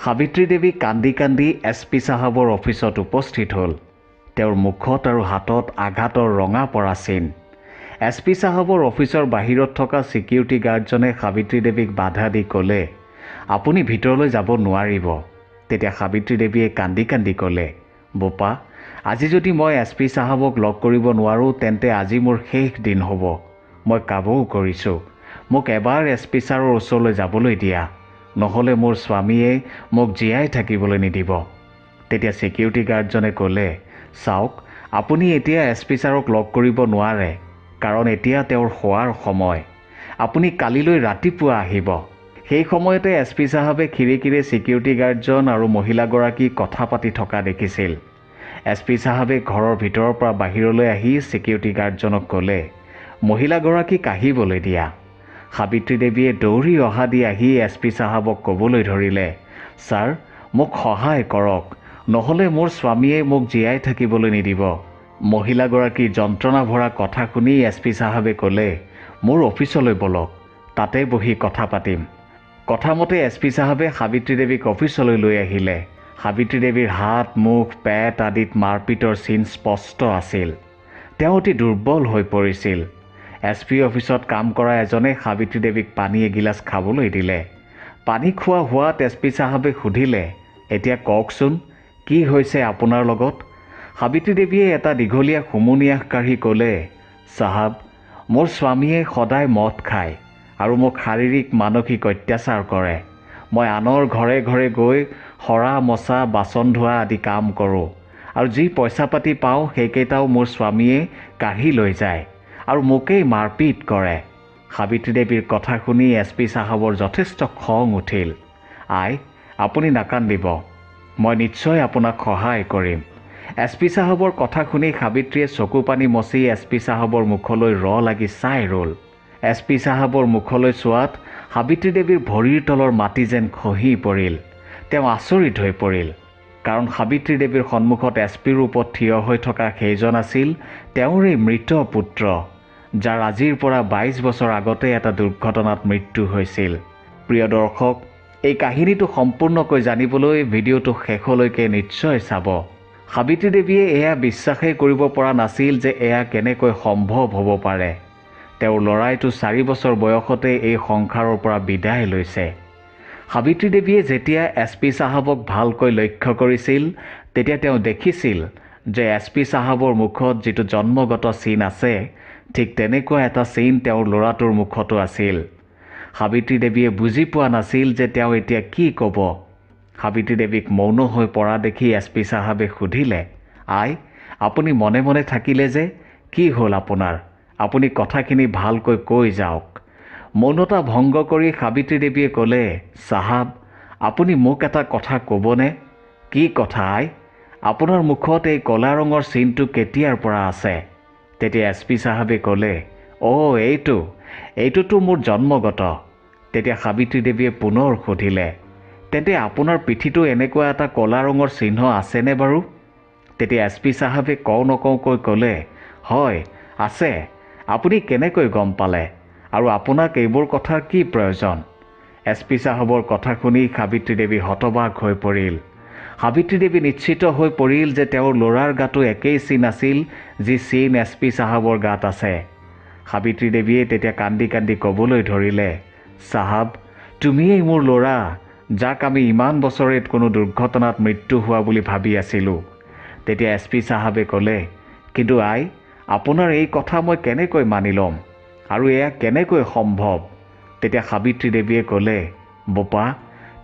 সাবিত্ৰী দেৱী কান্দি কান্দি SP চাহাবৰ অফিচত উপস্থিত হ'ল। তেওঁৰ মুখত আৰু হাতত আঘাতৰ ৰঙা পৰা চিন। SP চাহাবৰ অফিচৰ বাহিৰত থকা ছিকিউৰিটি গাৰ্ডজনে সাবিত্ৰী দেৱীক বাধা দি ক'লে, আপুনি ভিতৰলৈ যাব নোৱাৰিব। তেতিয়া সাবিত্ৰী দেৱীয়ে কান্দি কান্দি ক'লে, বোপা, আজি যদি মই SP চাহাবক লগ কৰিব নোৱাৰোঁ তেন্তে আজি মোৰ শেষ দিন হ'ব। মই কাবৌ কৰিছোঁ, মোক এবাৰ SP ছাৰৰ ওচৰলৈ যাবলৈ দিয়া, নহ'লে মোৰ স্বামীয়ে মোক জীয়াই থাকিবলৈ নিদিব। তেতিয়া ছিকিউৰিটি গাৰ্ডজনে ক'লে, চাওক, আপুনি এতিয়া SP ছাৰক লগ কৰিব নোৱাৰে, কাৰণ এতিয়া তেওঁৰ শোৱাৰ সময়। আপুনি কালিলৈ ৰাতিপুৱা আহিব। সেই সময়তে SP চাহাবে খিৰিকীৰে ছিকিউৰিটি গাৰ্ডজন আৰু মহিলাগৰাকী কথা পাতি থকা দেখিছিল। SP চাহাবে ঘৰৰ ভিতৰৰ পৰা বাহিৰলৈ আহি ছিকিউৰিটি গাৰ্ডজনক ক'লে, মহিলাগৰাকীক আহিবলৈ দিয়া। সাবিত্ৰী দেৱীয়ে দৌৰি অহা দি আহি SP চাহাবক ক'বলৈ ধৰিলে, ছাৰ, মোক সহায় কৰক, নহ'লে মোৰ স্বামীয়ে মোক জীয়াই থাকিবলৈ নিদিব। মহিলাগৰাকীৰ যন্ত্ৰণা ভৰা কথা শুনি SP চাহাবে ক'লে, মোৰ অফিচলৈ বলক, তাতে বহি কথা পাতিম। কথামতে SP চাহাবে সাবিত্ৰী দেৱীক অফিচলৈ লৈ আহিলে। সাবিত্ৰী দেৱীৰ হাত, মুখ, পেট আদিত মাৰপিটৰ চিন স্পষ্ট আছিল। তেওঁ অতি দুৰ্বল হৈ পৰিছিল। SP অফিচত কাম কৰা এজনে সাবিত্ৰী দেৱীক পানী এগিলাচ খাবলৈ দিলে। পানী খোৱা হোৱাত SP চাহাবে সুধিলে, এতিয়া কওকচোন, কি হৈছে আপোনাৰ লগত? সাবিত্ৰী দেৱীয়ে এটা দীঘলীয়া হুমুনিয়াহ কাঢ়ি ক'লে, চাহাব, মোৰ স্বামীয়ে সদায় মদ খায় আৰু মোক শাৰীৰিক মানসিক অত্যাচাৰ কৰে। মই আনৰ ঘৰে ঘৰে গৈ সৰা মচা, বাচন ধোৱা আদি কাম কৰোঁ, আৰু যি পইচা পাতি পাওঁ সেইকেইটাও মোৰ স্বামীয়ে কাঢ়ি লৈ যায় আৰু মোকেই মাৰপিট কৰে। সাবিত্ৰী দেৱীৰ কথা শুনি SP চাহাবৰ যথেষ্ট খং উঠিল। আই, আপুনি নাকান্দিব, মই নিশ্চয় আপোনাক সহায় কৰিম। SP চাহাবৰ কথা শুনি সাবিত্ৰীয়ে চকু পানী মচি SP চাহাবৰ মুখলৈ লাগি চাই ৰ'ল। SP চাহাবৰ মুখলৈ চোৱাত সাবিত্ৰী দেৱীৰ ভৰিৰ তলৰ মাটি যেন খহি পৰিল। তেওঁ আচৰিত হৈ পৰিল, কাৰণ সাবিত্ৰী দেৱীৰ সন্মুখত SP ৰূপত থিয় হৈ থকা সেইজন আছিল তেওঁৰে মৃত পুত্ৰ, যাৰ আজিৰ পৰা 22 বছৰ আগতে এটা দুৰ্ঘটনাত মৃত্যু হৈছিল। প্ৰিয় দৰ্শক, এই কাহিনীটো সম্পূৰ্ণকৈ জানিবলৈ ভিডিঅ'টো শেষলৈকে নিশ্চয় চাব। সাবিত্ৰী দেৱীয়ে এয়া বিশ্বাসেই কৰিব পৰা নাছিল যে এয়া কেনেকৈ সম্ভৱ হ'ব পাৰে। তেওঁৰ ল'ৰাইটো 4 বছৰ বয়সতে এই সংসাৰৰ পৰা বিদায় লৈছে। সাবিত্ৰী দেৱীয়ে যেতিয়া SP চাহাবক ভালকৈ লক্ষ্য কৰিছিল, তেতিয়া তেওঁ দেখিছিল যে SP চাহাবৰ মুখত যিটো জন্মগত চিন আছে, ঠিক তেনেকুৱা এটা চিন তেওঁৰ ল'ৰাটোৰ মুখতো আছিল। সাবিত্ৰী দেৱীয়ে বুজি পোৱা নাছিল যে তেওঁ এতিয়া কি ক'ব। সাবিত্ৰী দেৱীক মৌন হৈ পৰা দেখি SP চাহাবে সুধিলে, আই, আপুনি মনে মনে থাকিলে যে, কি হ'ল আপোনাৰ? আপুনি কথাখিনি ভালকৈ কৈ যাওক। মৌনতা ভংগ কৰি সাবিত্ৰী দেৱীয়ে ক'লে, চাহাব, আপুনি মোক এটা কথা ক'বনে? কি কথা আই? আপোনাৰ মুখত এই ক'লা ৰঙৰ চিনটো কেতিয়াৰ পৰা আছে? তেতিয়া SP চাহাবে ক'লে, এইটোতো মোৰ জন্মগত। তেতিয়া সাবিত্ৰী দেৱীয়ে পুনৰ সুধিলে, তেন্তে আপোনাৰ পিঠিটো এনেকুৱা এটা ক'লা ৰঙৰ চিহ্ন আছেনে বাৰু? তেতিয়া SP চাহাবে কওঁ নকওঁকৈ ক'লে, হয়, আছে। আপুনি কেনেকৈ গম পালে? আৰু আপোনাক এইবোৰ কথাৰ কি প্ৰয়োজন? SP চাহাবৰ কথা শুনি সাবিত্ৰী দেৱী হতবাক হৈ পৰিল। সাবিত্ৰী দেৱী নিশ্চিত হৈ পৰিল যে তেওঁৰ ল'ৰাৰ গাতো একেই চিন আছিল যি চিন SP চাহাবৰ গাত আছে। সাবিত্ৰী দেৱীয়ে তেতিয়া কান্দি কান্দি ক'বলৈ ধৰিলে, চাহাব, তুমিয়েই মোৰ ল'ৰা, যাক আমি ইমান বছৰে কোনো দুৰ্ঘটনাত মৃত্যু হোৱা বুলি ভাবি আছিলোঁ। তেতিয়া SP চাহাবে ক'লে, কিন্তু আই, আপোনাৰ এই কথা মই কেনেকৈ মানি ল'ম, আৰু এয়া কেনেকৈ সম্ভৱ? তেতিয়া সাবিত্ৰী দেৱীয়ে ক'লে, বোপা,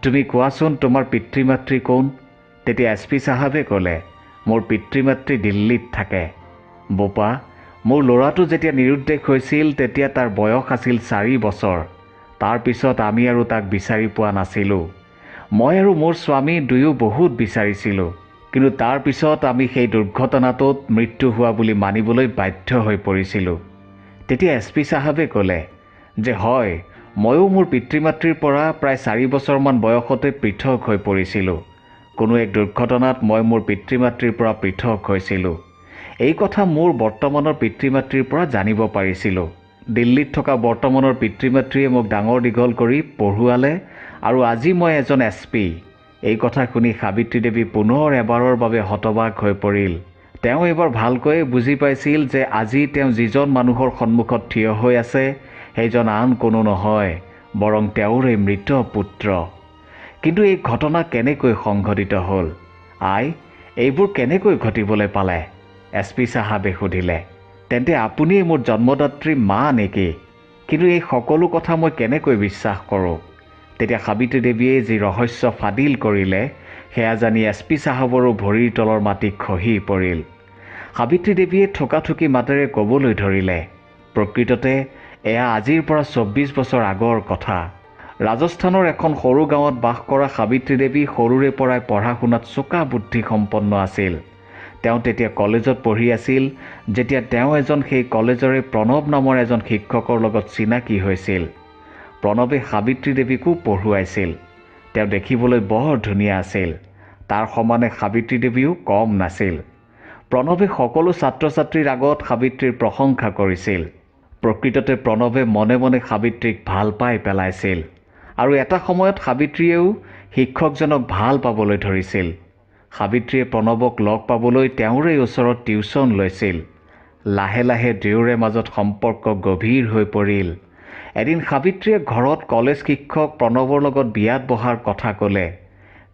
তুমি কোৱাচোন তোমাৰ পিতৃ মাতৃ কোন? তেতিয়া SP চাহাবে ক'লে, মোৰ পিতৃ মাতৃ দিল্লীত থাকে। বোপা, মোৰ ল'ৰাটো যেতিয়া নিৰুদ্দেশ হৈছিল তেতিয়া তাৰ বয়স আছিল 4 বছৰ। তাৰ পিছত আমি আৰু তাক বিচাৰি পোৱা নাছিলোঁ। মই আৰু মোৰ স্বামী দুয়ো বহুত বিচাৰিছিলোঁ, কিন্তু তাৰ পিছত আমি সেই দুৰ্ঘটনাটোত মৃত্যু হোৱা বুলি মানিবলৈ বাধ্য হৈ পৰিছিলোঁ। তেতিয়া SP চাহাবে ক'লে যে হয়, ময়ো মোৰ পিতৃ মাতৃৰ পৰা প্ৰায় 4 বছৰমান বয়সতে পৃথক হৈ পৰিছিলোঁ। কোনো এক দুৰ্ঘটনাত মই মোৰ পিতৃ মাতৃৰ পৰা পৃথক হৈছিলোঁ। এই কথা মোৰ বৰ্তমানৰ পিতৃ মাতৃৰ পৰা জানিব পাৰিছিলোঁ। দিল্লীত থকা বৰ্তমানৰ পিতৃ মাতৃয়ে মোক ডাঙৰ দীঘল কৰি পঢ়ুৱালে, আৰু আজি মই এজন SP। এই কথা শুনি সাবিত্ৰী দেৱী পুনৰ এবাৰৰ বাবে হতবাক হৈ পৰিল। তেওঁ এইবাৰ ভালকৈয়ে বুজি পাইছিল যে আজি তেওঁ যিজন মানুহৰ সন্মুখত থিয় হৈ আছে সেইজন আন কোনো নহয়, বৰং তেওঁৰে মৃত পুত্ৰ। কিন্তু এই ঘটনা কেনেকৈ সংঘটিত হ'ল? আই, এইবোৰ কেনেকৈ ঘটিবলৈ পালে? SP চাহাবে সুধিলে। তেন্তে আপুনিয়ে মোৰ জন্মদাত্ৰী মা নেকি? কিন্তু এই সকলো কথা মই কেনেকৈ বিশ্বাস কৰোঁ? তেতিয়া সাবিত্ৰী দেৱীয়ে যি ৰহস্য ফাদিল কৰিলে সেয়া জানি SP চাহাবৰো ভৰিৰ তলৰ মাটি খহি পৰিল। সাবিত্ৰী দেৱীয়ে থকাথকি মাতেৰে ক'বলৈ ধৰিলে, প্ৰকৃততে এয়া আজিৰ পৰা 24 বছৰ আগৰ কথা। ৰাজস্থানৰ এখন সৰু গাঁৱত বাস কৰা সাবিত্ৰী দেৱী সৰুৰে পৰাই পঢ়া শুনাত চোকা বুদ্ধি সম্পন্ন আছিল। তেওঁ তেতিয়া কলেজত পঢ়ি আছিল যেতিয়া তেওঁ সেই কলেজৰে প্ৰণৱ নামৰ এজন শিক্ষকৰ লগত চিনাকি হৈছিল। প্ৰণৱে সাবিত্ৰী দেৱীকো পঢ়ুৱাইছিল। তেওঁ দেখিবলৈ বৰ ধুনীয়া আছিল। তাৰ সমানে সাবিত্ৰী দেৱীও কম নাছিল। প্ৰণৱে সকলো ছাত্ৰ ছাত্ৰীৰ আগত সাবিত্ৰীৰ প্ৰশংসা কৰিছিল। প্ৰকৃততে প্ৰণৱে মনে মনে সাবিত্ৰীক ভাল পাই পেলাইছিল। আৰু এটা সময়ত সাবিত্ৰীয়েও শিক্ষকজনক ভাল পাবলৈ ধৰিছিল। সাবিত্ৰীয়ে প্ৰণৱক লগ পাবলৈ তেওঁৰে ওচৰত টিউচন লৈছিল। লাহে লাহে দুয়োৰে মাজত সম্পৰ্ক গভীৰ হৈ পৰিল। এদিন সাবিত্ৰীয়ে ঘৰত কলেজ শিক্ষক প্ৰণৱৰ লগত বিয়াত বহাৰ কথা ক'লে।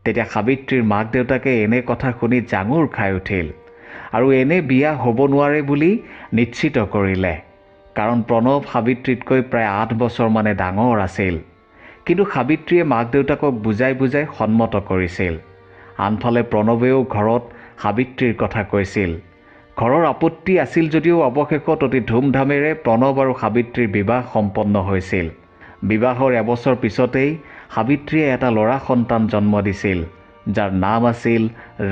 তেতিয়া সাবিত্ৰীৰ মাক দেউতাকে এনে কথা শুনি জাঙুৰ খাই উঠিল আৰু এনে বিয়া হ'ব নোৱাৰে বুলি নিশ্চিত কৰিলে। কাৰণ প্ৰণৱ সাবিত্ৰীতকৈ প্ৰায় 8 বছৰ মানে ডাঙৰ আছিল। কিন্তু সাবিত্ৰীয়ে মাক দেউতাকক বুজাই বুজাই সন্মত কৰিছিল। আনফালে প্ৰণৱেও ঘৰত সাবিত্ৰীৰ কথা কৈছিল। ঘৰৰ আপত্তি আছিল যদিও অৱশেষত অতি ধুমধামেৰে প্ৰণৱ আৰু সাবিত্ৰীৰ বিবাহ সম্পন্ন হৈছিল। বিবাহৰ এবছৰ পিছতেই সাবিত্ৰীয়ে এটা ল'ৰা সন্তান জন্ম দিছিল, যাৰ নাম আছিল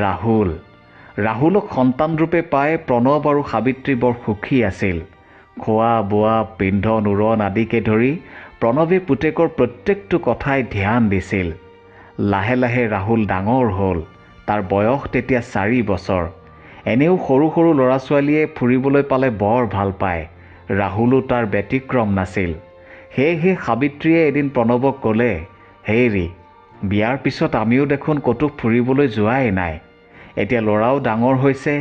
ৰাহুল। ৰাহুলক সন্তানৰূপে পাই প্ৰণৱ আৰু সাবিত্ৰী বৰ সুখী আছিল। খোৱা বোৱা, পিন্ধন উৰণ আদিকে ধৰি প্ৰণৱে পুতেকৰ প্ৰত্যেকটো কথাই ধ্যান দিছিল। লাহে লাহে ৰাহুল ডাঙৰ হ'ল। তাৰ বয়স তেতিয়া 4 বছৰ। এনেও সৰু সৰু ল'ৰা ছোৱালীয়ে ফুৰিবলৈ পালে বৰ ভাল পায়। ৰাহুলো তাৰ ব্যতিক্ৰম নাছিল। সেয়েহে সাবিত্ৰীয়ে এদিন প্ৰণৱক ক'লে, হেৰি, বিয়াৰ পিছত আমিও দেখোন ক'তো ফুৰিবলৈ যোৱাই নাই। এতিয়া ল'ৰাও ডাঙৰ হৈছে।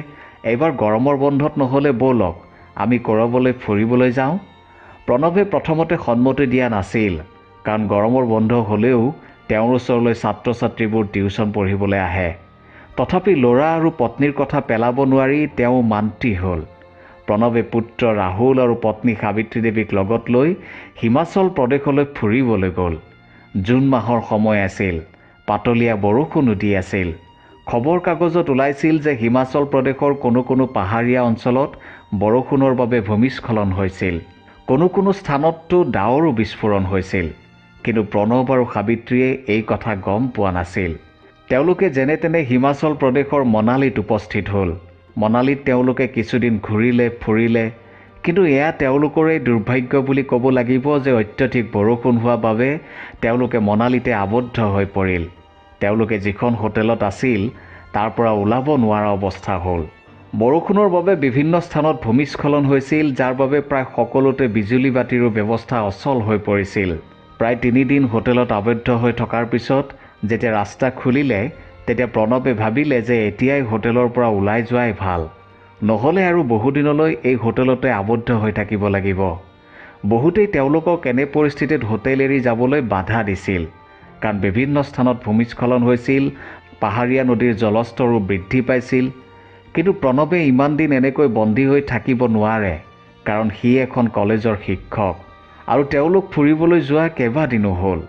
এইবাৰ গৰমৰ বন্ধত নহ'লে ব'লক আমি ক'ৰবালৈ ফুৰিবলৈ যাওঁ। প্ৰণৱে প্ৰথমতে সন্মতি দিয়া নাছিল, কাৰণ গৰমৰ বন্ধ হ'লেও তেওঁৰ ওচৰলৈ ছাত্ৰ ছাত্ৰীবোৰ টিউচন পঢ়িবলৈ আহে। তথাপি ল'ৰা আৰু পত্নীৰ কথা পেলাব নোৱাৰি তেওঁ মান্তি হ'ল। প্ৰণৱে পুত্ৰ ৰাহুল আৰু পত্নী সাবিত্ৰী দেৱীক লগত লৈ হিমাচল প্ৰদেশলৈ ফুৰিবলৈ গ'ল। জুন মাহৰ সময় আছিল। পাতলীয়া বৰষুণো দি আছিল। খবৰ কাগজত ওলাইছিল যে হিমাচল প্ৰদেশৰ কোনো কোনো পাহাৰীয়া অঞ্চলত বৰষুণৰ বাবে ভূমিস্খলন হৈছিল। কোনো কোনো স্থানততো ডাৱৰো বিস্ফোৰণ হৈছিল। কিন্তু প্ৰণৱ আৰু সাবিত্ৰীয়ে এই কথা গম পোৱা নাছিল। তেওঁলোকে যেনে তেনে হিমাচল প্ৰদেশৰ মনালীত উপস্থিত হ'ল। মনালীত তেওঁলোকে কিছুদিন ঘূৰিলে ফুৰিলে। কিন্তু এয়া তেওঁলোকৰে দুৰ্ভাগ্য বুলি ক'ব লাগিব যে অত্যধিক বৰষুণ হোৱা বাবে তেওঁলোকে মনালীতে আবদ্ধ হৈ পৰিল। তেওঁলোকে যিখন হোটেলত আছিল তাৰ পৰা ওলাব নোৱাৰা অৱস্থা হ'ল। বৰষুণৰ বাবে বিভিন্ন স্থানত ভূমিস্খলন হৈছিল, যাৰ বাবে প্ৰায় সকলোতে বিজুলী বাতিৰো ব্যৱস্থা অচল হৈ পৰিছিল। প্ৰায় 3 দিন হোটেলত আবদ্ধ হৈ থকাৰ পিছত যেতিয়া ৰাস্তা খুলিলে তেতিয়া প্ৰণৱে ভাবিলে যে এতিয়াই হোটেলৰ পৰা ওলাই যোৱাই ভাল। নহ'লে আৰু বহুদিনলৈ এই হোটেলতে আবদ্ধ হৈ থাকিব লাগিব। বহুতেই তেওঁলোকক এনে পৰিস্থিতিত হোটেল এৰি যাবলৈ বাধা দিছিল, কাৰণ বিভিন্ন স্থানত ভূমিস্খলন হৈছিল, পাহাৰীয়া নদীৰ জলস্তৰো বৃদ্ধি পাইছিল। কিন্তু প্ৰণৱে ইমান দিন এনেকৈ বন্দী হৈ থাকিব নোৱাৰে, কাৰণ সি এখন কলেজৰ শিক্ষক আৰু তেওঁলোক ফুৰিবলৈ যোৱা কেইবাদিনো হ'ল।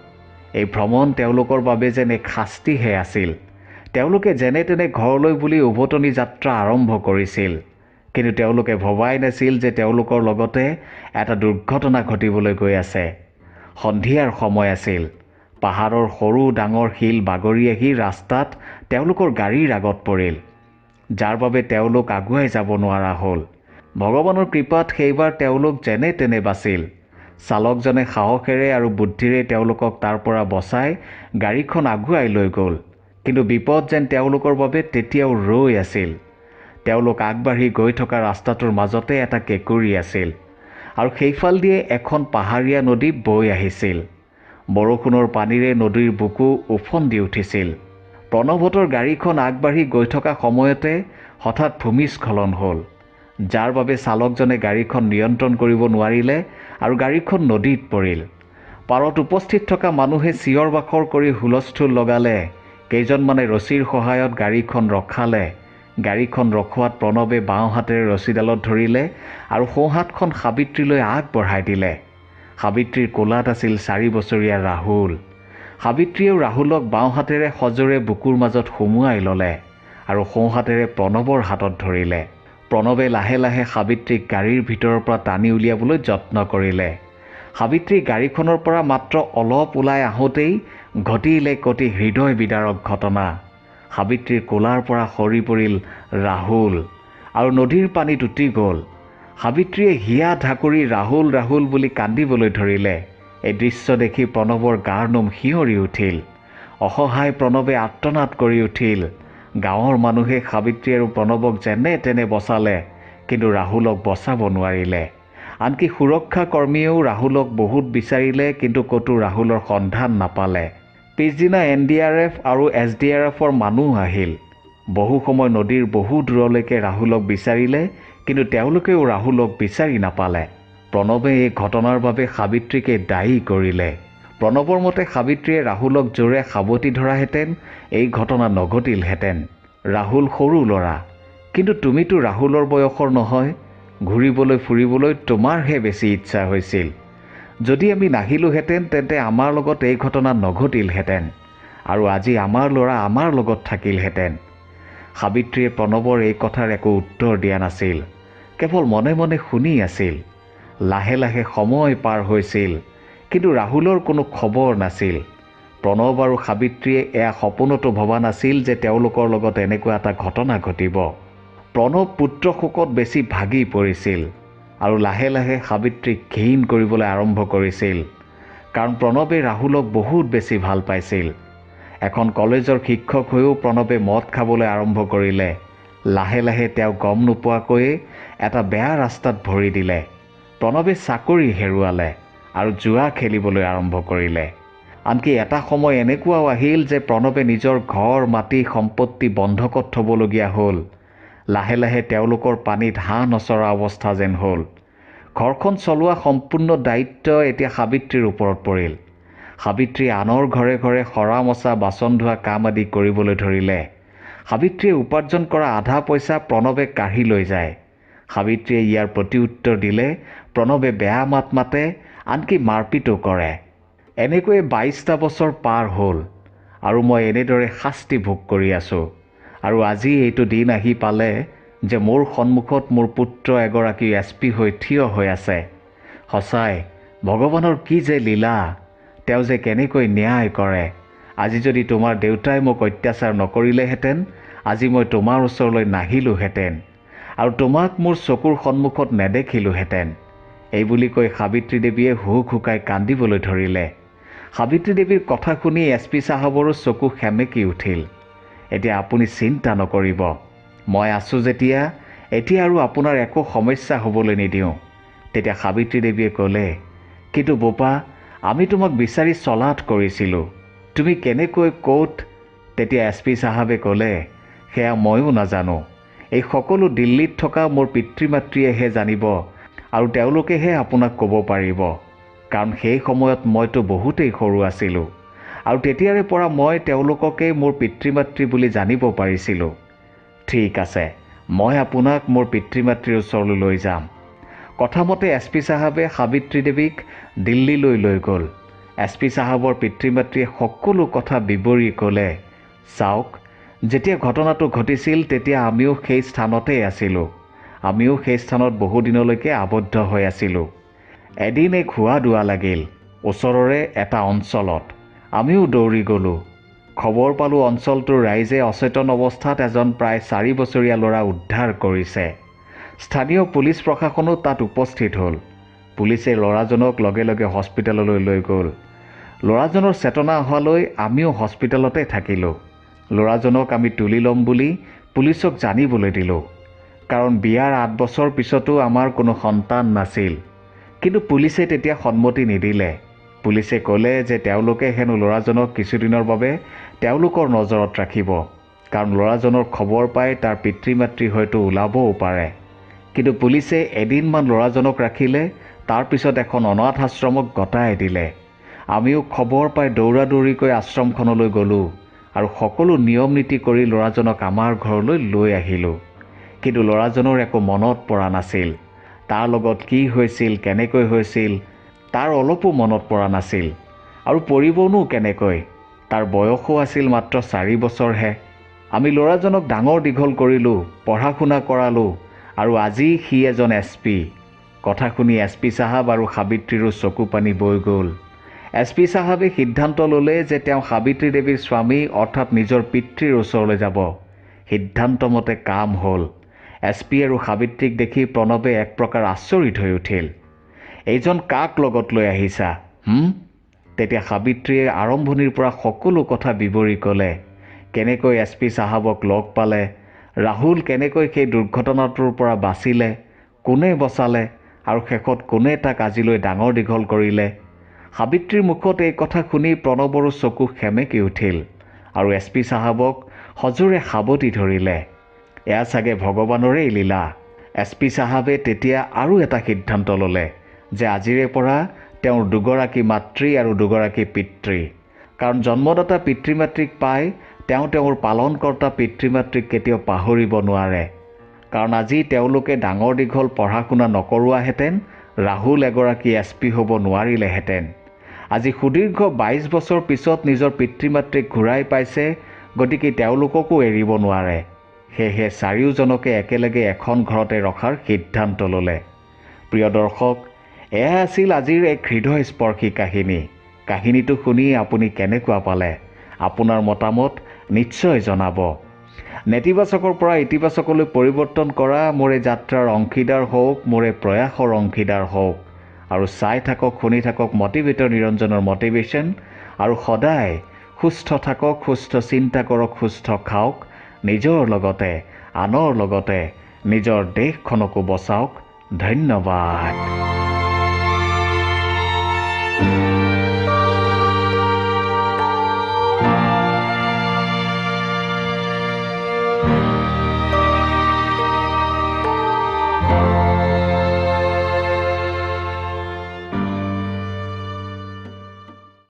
এই ভ্ৰমণ তেওঁলোকৰ বাবে যেন এক শাস্তিহে আছিল। তেওঁলোকে যেনে তেনে ঘৰলৈ বুলি উভতনি যাত্ৰা আৰম্ভ কৰিছিল। কিন্তু তেওঁলোকে ভবাই নাছিল যে তেওঁলোকৰ লগতে এটা দুৰ্ঘটনা ঘটিবলৈ গৈ আছে। সন্ধিয়াৰ সময় আছিল। পাহাৰৰ সৰু ডাঙৰ শিল বাগৰি আহি ৰাস্তাত তেওঁলোকৰ গাড়ীৰ আগত পৰিল, যাৰ বাবে তেওঁলোক আগুৱাই যাব নোৱাৰা হ'ল। ভগৱানৰ কৃপাত সেইবাৰ তেওঁলোক যেনে তেনে বাচিল। চালকজনে সাহসেৰে আৰু বুদ্ধিৰে তেওঁলোকক তাৰ পৰা বচাই গাড়ীখন আগুৱাই লৈ গ'ল। কিন্তু বিপদ যেন তেওঁলোকৰ বাবে তেতিয়াও ৰৈ আছিল। তেওঁলোক আগবাঢ়ি গৈ থকা ৰাস্তাটোৰ মাজতে এটা কেঁকুৰি আছিল আৰু সেইফালেদিয়ে এখন পাহাৰীয়া নদী বৈ আহিছিল। বৰষুণৰ পানীৰে নদীৰ বুকু ওফন্দি উঠিছিল। প্ৰণৱহঁতৰ গাড়ীখন আগবাঢ়ি গৈ থকা সময়তে হঠাৎ ভূমিস্খলন হ'ল, যাৰ বাবে চালকজনে গাড়ীখন নিয়ন্ত্ৰণ কৰিব নোৱাৰিলে আৰু গাড়ীখন নদীত পৰিল। পাৰত উপস্থিত থকা মানুহে চিঞৰ বাখৰ কৰি হুলস্থুল লগালে। কেইজনমানে ৰছীৰ সহায়ত গাড়ীখন ৰখালে। গাড়ীখন ৰখোৱাত প্ৰণৱে বাওঁ হাতেৰে ৰছীডালত ধৰিলে আৰু সোঁহাতখন সাবিত্ৰীলৈ আগবঢ়াই দিলে। সাবিত্ৰীৰ কোলাত আছিল 4 বছৰীয়া ৰাহুল। সাবিত্ৰীয়েও ৰাহুলক বাওঁ হাতেৰে সজোৰে বুকুৰ মাজত সুমুৱাই ল'লে আৰু সোঁহাতেৰে প্ৰণৱৰ হাতত ধৰিলে। প্ৰণৱে লাহে লাহে সাবিত্ৰীক গাড়ীৰ ভিতৰৰ পৰা টানি উলিয়াবলৈ যত্ন কৰিলে। সাবিত্ৰী গাড়ীখনৰ পৰা মাত্ৰ অলপ ওলাই আহোঁতেই ঘটিলে এক অতি হৃদয় বিদাৰক ঘটনা। সাবিত্ৰীৰ কোলাৰ পৰা সৰি পৰিল ৰাহুল আৰু নদীৰ পানীত উটি গ'ল। সাবিত্ৰীয়ে হিয়া ঢাকুৰি ৰাহুল ৰাহুল বুলি কান্দিবলৈ ধৰিলে। এই দৃশ্য দেখি প্ৰণৱৰ গাৰ নোম শিয়ৰি উঠিল। অসহায় প্ৰণৱে আৰ্তনাদ কৰি উঠিল। গাঁৱৰ মানুহে সাবিত্ৰী আৰু প্ৰণৱক যেনে তেনে বচালে, কিন্তু ৰাহুলক বচাব নোৱাৰিলে। আনকি সুৰক্ষা কৰ্মীয়েও ৰাহুলক বহুত বিচাৰিলে, কিন্তু ক'তো ৰাহুলৰ সন্ধান নাপালে। পিছদিনা NDRF আৰু SDRFৰ মানুহ আহিল। বহু সময় নদীৰ বহু দূৰলৈকে ৰাহুলক বিচাৰিলে, কিন্তু তেওঁলোকেও ৰাহুলক বিচাৰি নাপালে। প্ৰণৱে এই ঘটনাৰ বাবে সাবিত্ৰীকে দায়ী কৰিলে। প্ৰণৱৰ মতে সাবিত্ৰীয়ে ৰাহুলক জোৰে সাৱটি ধৰাহেঁতেন এই ঘটনা নঘটিলহেঁতেন। ৰাহুল সৰু ল'ৰা, কিন্তু তুমিতো ৰাহুলৰ বয়সৰ নহয়। ঘূৰিবলৈ ফুৰিবলৈ তোমাৰহে বেছি ইচ্ছা হৈছিল। যদি আমি নাহিলোহেঁতেন তেন্তে আমাৰ লগত এই ঘটনা নঘটিলহেঁতেন আৰু আজি আমাৰ ল'ৰা আমাৰ লগত থাকিলহেঁতেন। সাবিত্ৰীয়ে প্ৰণৱৰ এই কথাৰ একো উত্তৰ দিয়া নাছিল, কেৱল মনে মনে শুনি আছিল। লাহে লাহে সময় পাৰ হৈছিল, কিন্তু ৰাহুলৰ কোনো খবৰ নাছিল। প্ৰণৱ আৰু সাবিত্ৰীয়ে এয়া সপোনতো ভবা নাছিল যে তেওঁলোকৰ লগত এনেকুৱা এটা ঘটনা ঘটিব। প্ৰণৱ পুত্ৰ শোকত বেছি ভাগি পৰিছিল আৰু লাহে লাহে সাবিত্ৰীক ঘীন কৰিবলৈ আৰম্ভ কৰিছিল, কাৰণ প্ৰণৱে ৰাহুলক বহুত বেছি ভাল পাইছিল। এখন কলেজৰ শিক্ষক হৈও প্ৰণৱে মদ খাবলৈ আৰম্ভ কৰিলে। লাহে লাহে তেওঁ গম নোপোৱাকৈয়ে এটা বেয়া ৰাস্তাত ভৰি দিলে। প্ৰণৱে চাকৰি হেৰুৱালে আৰু জুৱা খেলিবলৈ আৰম্ভ কৰিলে। আনকি এটা সময় এনেকুৱাও আহিল যে প্ৰণৱে নিজৰ ঘৰ মাটি সম্পত্তি বন্ধকত থ'বলগীয়া হ'ল। লাহে লাহে তেওঁলোকৰ পানীত হাঁহ নচৰা অৱস্থা যেন হ'ল। ঘৰখন চলোৱা সম্পূৰ্ণ দায়িত্ব এতিয়া সাবিত্ৰীৰ ওপৰত পৰিল। সাবিত্ৰী আনৰ ঘৰে ঘৰে সৰা মচা বাচন ধোৱা কাম আদি কৰিবলৈ ধৰিলে। সাবিত্ৰীয়ে উপাৰ্জন কৰা আধা পইচা প্ৰণৱে কাঢ়ি লৈ যায়। সাবিত্ৰীয়ে ইয়াৰ প্ৰত্যুত্তৰ দিলে প্ৰণৱে বেয়া মাত মাতে, আনকি মাৰপিটো কৰে। এনেকৈয়ে 22টা বছৰ পাৰ হ'ল আৰু মই এনেদৰে শাস্তি ভোগ কৰি আছোঁ। আৰু আজি এইটো দিন আহি পালে যে মোৰ সন্মুখত মোৰ পুত্ৰ এগৰাকী SP হৈ থিয় হৈ আছে। সঁচাই ভগৱানৰ কি যে লীলা, তেওঁ যে কেনেকৈ ন্যায় কৰে। আজি যদি তোমাৰ দেউতাই মোক অত্যাচাৰ নকৰিলেহেঁতেন, আজি মই তোমাৰ ওচৰলৈ নাহিলোহেঁতেন আৰু তোমাক মোৰ চকুৰ সন্মুখত নেদেখিলোহেঁতেন। এই বুলি কৈ সাবিত্ৰী দেৱীয়ে হুক হুকাই কান্দিবলৈ ধৰিলে। সাবিত্ৰী দেৱীৰ কথা শুনি SP চাহাবৰো চকু সেমেকি উঠিল। এতিয়া আপুনি চিন্তা নকৰিব, মই আছোঁ যেতিয়া, এতিয়া আৰু আপোনাৰ একো সমস্যা হ'বলৈ নিদিওঁ। তেতিয়া সাবিত্ৰী দেৱীয়ে ক'লে, কিন্তু বোপা, আমি তোমাক বিচাৰি চলাথ কৰিছিলোঁ, তুমি কেনেকৈ ক'ত? তেতিয়া SP চাহাবে ক'লে, সেয়া ময়ো নাজানো। এই সকলো দিল্লীত থকা মোৰ পিতৃ মাতৃয়েহে জানিব আৰু তেওঁলোকেহে আপোনাক ক'ব পাৰিব, কাৰণ সেই সময়ত মইতো বহুতেই সৰু আছিলোঁ আৰু তেতিয়াৰে পৰা মই তেওঁলোককেই মোৰ পিতৃ মাতৃ বুলি জানিব পাৰিছিলোঁ। ঠিক আছে, মই আপোনাক মোৰ পিতৃ মাতৃৰ ওচৰলৈ লৈ যাম। কথামতে SP চাহাবে সাবিত্ৰী দেৱীক দিল্লীলৈ লৈ গ'ল। SP চাহাবৰ পিতৃ মাতৃয়ে সকলো কথা বিৱৰি ক'লে, চাওক, যেতিয়া ঘটনাটো ঘটিছিল তেতিয়া আমিও সেই স্থানতেই আছিলোঁ। আমিও সেই স্থানত বহুদিনলৈকে আবদ্ধ হৈ আছিলোঁ। এদিন এক হোৱা দোৱা লাগিল ওচৰৰে এটা অঞ্চলত। আমিও দৌৰি গ'লোঁ। খবৰ পালোঁ অঞ্চলটোৰ ৰাইজে অচেতন অৱস্থাত এজন প্ৰায় 4 বছৰীয়া ল'ৰা উদ্ধাৰ কৰিছে। স্থানীয় পুলিচ প্ৰশাসনো তাত উপস্থিত হ'ল। পুলিচে ল'ৰাজনক লগে লগে হস্পিটেললৈ লৈ গ'ল। ল'ৰাজনৰ চেতনা অহালৈ আমিও হস্পিটেলতে থাকিলোঁ। ল'ৰাজনক আমি তুলি ল'ম বুলি পুলিচক জানিবলৈ দিলোঁ, কাৰণ বিয়াৰ 8 বছৰ পিছতো আমাৰ কোনো সন্তান নাছিল। কিন্তু পুলিচে তেতিয়া সন্মতি নিদিলে। পুলিচে ক'লে যে তেওঁলোকে হেনো ল'ৰাজনক কিছুদিনৰ বাবে তেওঁলোকৰ নজৰত ৰাখিব, কাৰণ ল'ৰাজনৰ খবৰ পাই তাৰ পিতৃ মাতৃ হয়তো ওলাবও পাৰে। কিন্তু পুলিচে এদিনমান ল'ৰাজনক ৰাখিলে, তাৰপিছত এখন অনাথ আশ্ৰমক গতাই দিলে। আমিও খবৰ পাই দৌৰাদৌৰিকৈ আশ্ৰমখনলৈ গ'লোঁ আৰু সকলো নিয়ম নীতি কৰি ল'ৰাজনক আমাৰ ঘৰলৈ লৈ আহিলোঁ। কিন্তু ল'ৰাজনৰ একো মনত পৰা নাছিল। তাৰ লগত কি হৈছিল, কেনেকৈ হৈছিল, তাৰ অলপো মনত পৰা নাছিল। আৰু পৰিবনো কেনেকৈ? তাৰ বয়সো আছিল মাত্ৰ 4 বছৰহে। আমি ল'ৰাজনক ডাঙৰ দীঘল কৰিলোঁ, পঢ়া শুনা কৰালোঁ, আৰু আজি সি এজন SP। কথা শুনি SP চাহাব আৰু সাবিত্ৰীৰো চকু পানী বৈ গ'ল। SP চাহাবে সিদ্ধান্ত ল'লে যে তেওঁ সাবিত্ৰী দেৱীৰ স্বামী অৰ্থাৎ নিজৰ পিতৃৰ ওচৰলৈ যাব। সিদ্ধান্তমতে কাম হ'ল। SP আৰু সাবিত্ৰীক দেখি প্ৰণৱে এক প্ৰকাৰ আচৰিত হৈ উঠিল। এইজন কাক লগত লৈ আহিছা? তেতিয়া সাবিত্ৰীয়ে আৰম্ভণিৰ পৰা সকলো কথা বিৱৰি ক'লে। কেনেকৈ SP চাহাবক লগ পালে, ৰাহুল কেনেকৈ সেই দুৰ্ঘটনাটোৰ পৰা বাচিলে, কোনে বচালে, আৰু শেষত কোনে তাক আজিলৈ ডাঙৰ দীঘল কৰিলে। সাবিত্ৰীৰ মুখত এই কথা শুনি প্ৰণৱৰো চকু সেমেকি উঠিল আৰু SP চাহাবক সজোৰে সাবতি ধৰিলে। এয়া চাগে ভগৱানৰেই লীলা। SP চাহাবে তেতিয়া আৰু এটা সিদ্ধান্ত ল'লে যে আজিৰে পৰা তেওঁৰ 2গৰাকী মাতৃ আৰু 2গৰাকী পিতৃ। কাৰণ জন্মদাতা পিতৃ মাতৃক পাই তেওঁ তেওঁৰ পালনকৰ্তা পিতৃ মাতৃক কেতিয়াও পাহৰিব নোৱাৰে। কাৰণ আজি তেওঁলোকে ডাঙৰ দীঘল পঢ়া শুনা নকৰোৱাহেঁতেন ৰাহুল এগৰাকী SP হ'ব নোৱাৰিলেহেঁতেন। আজি সুদীৰ্ঘ 22 বছৰ পিছত নিজৰ পিতৃ মাতৃক ঘূৰাই পাইছে, গতিকে তেওঁলোককো এৰিব নোৱাৰে। সেয়েহে চাৰিওজনকে একেলগে এখন ঘৰতে ৰখাৰ সিদ্ধান্ত ল'লে। প্ৰিয় দৰ্শক, এয়া আছিল আজিৰ এক হৃদয়স্পৰ্শী কাহিনী। কাহিনীটো শুনি আপুনি কেনেকুৱা পালে? আপোনাৰ মতামত নিশ্চয় জনাব। নেতিবাচকৰ পৰা ইতিবাচকলৈ পৰিৱৰ্তন কৰা মোৰ এই যাত্ৰাৰ অংশীদাৰ হওক, মোৰ এই প্ৰয়াসৰ অংশীদাৰ হওক। আৰু চাই থাকক, শুনি থাকক মটিভেটৰ নিৰঞ্জনৰ মটিভেশ্যন। আৰু সদায় সুস্থ থাকক, সুস্থ চিন্তা কৰক, সুস্থ খাওক, নিজৰ লগতে আনৰ লগতে নিজৰ দেশখনকো বচাওক। ধন্যবাদ।